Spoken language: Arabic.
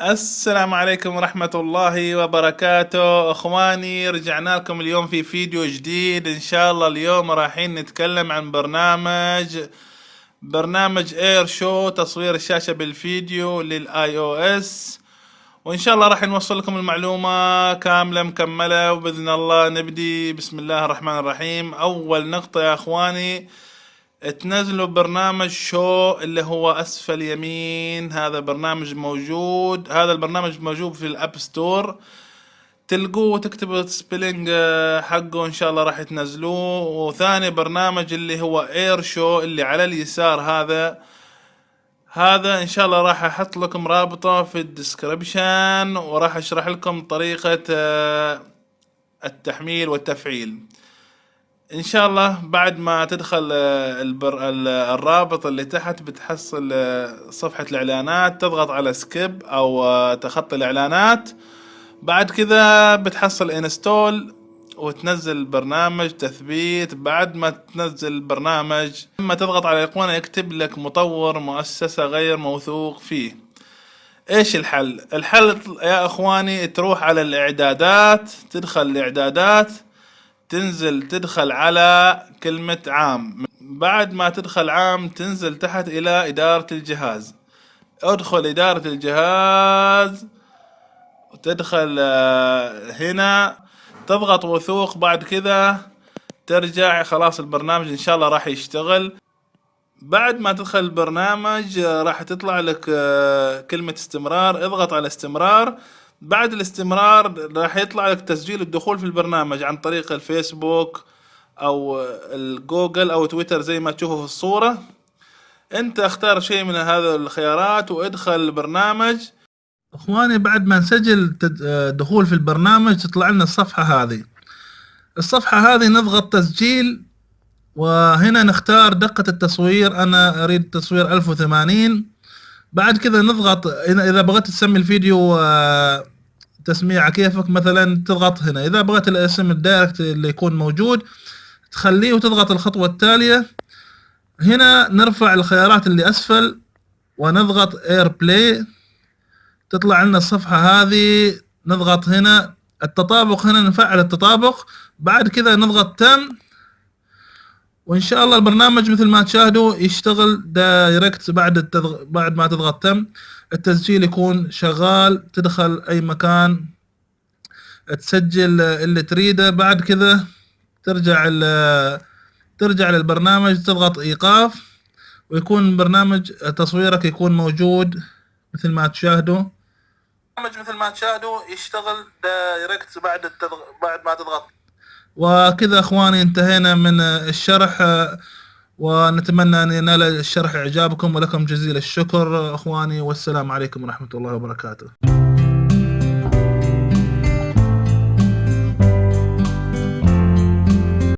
السلام عليكم ورحمة الله وبركاته اخواني، رجعنا لكم اليوم في فيديو جديد. ان شاء الله اليوم رايحين نتكلم عن برنامج اير شو، تصوير الشاشة بالفيديو للاي او اس. وان شاء الله راح نوصل لكم المعلومة كاملة مكملة، وبإذن الله نبدي. بسم الله الرحمن الرحيم. اول نقطة يا اخواني، تنزلوا برنامج شو اللي هو اسفل يمين. هذا البرنامج موجود في الاب ستور، تلقوه وتكتبوا سبيلنج حقه ان شاء الله راح تنزلوه. وثاني برنامج اللي هو اير شو اللي على اليسار، هذا ان شاء الله راح احط لكم رابطه في الديسكريبشن، وراح اشرح لكم طريقة التحميل والتفعيل ان شاء الله. بعد ما تدخل الرابط اللي تحت بتحصل صفحة الاعلانات، تضغط على سكيب او تخطي الاعلانات. بعد كذا بتحصل انستول وتنزل البرنامج تثبيت. بعد ما تنزل البرنامج لما تضغط على الايقونة يكتب لك مطور مؤسسة غير موثوق فيه. ايش الحل يا اخواني؟ تروح على الاعدادات، تدخل الاعدادات، تدخل على كلمة عام. بعد ما تدخل عام تنزل تحت إلى إدارة الجهاز. ادخل إدارة الجهاز وتدخل هنا، تضغط وثوق. بعد كذا ترجع، خلاص البرنامج إن شاء الله راح يشتغل. بعد ما تدخل البرنامج راح تطلع لك كلمة استمرار، اضغط على استمرار. بعد الاستمرار راح يطلع لك تسجيل الدخول في البرنامج عن طريق الفيسبوك او الجوجل او تويتر زي ما تشوفوا في الصورة. انت اختار شيء من هذه الخيارات وادخل البرنامج. اخواني بعد ما نسجل دخول في البرنامج تطلع لنا الصفحة هذه نضغط تسجيل، وهنا نختار دقة التصوير. انا اريد تصوير 1080. بعد كذا نضغط، اذا بغيت تسمي الفيديو تسمية كيفك، مثلا تضغط هنا. اذا بغيت الاسم الدايركت اللي يكون موجود تخليه وتضغط الخطوة التالية. هنا نرفع الخيارات اللي اسفل ونضغط اير بلاي، تطلع لنا الصفحة هذه. نضغط هنا التطابق، هنا نفعل التطابق. بعد كذا نضغط تم، وان شاء الله البرنامج مثل ما تشاهدوا يشتغل دايركت. بعد ما تضغط تم التسجيل يكون شغال، تدخل اي مكان تسجل اللي تريده. بعد كذا ترجع للبرنامج، تضغط ايقاف، ويكون برنامج تصويرك يكون موجود مثل ما تشاهدوا. يشتغل دايركت بعد ما تضغط. وكذا اخواني انتهينا من الشرح، ونتمنى ان ينال الشرح اعجابكم، ولكم جزيل الشكر اخواني، والسلام عليكم ورحمة الله وبركاته.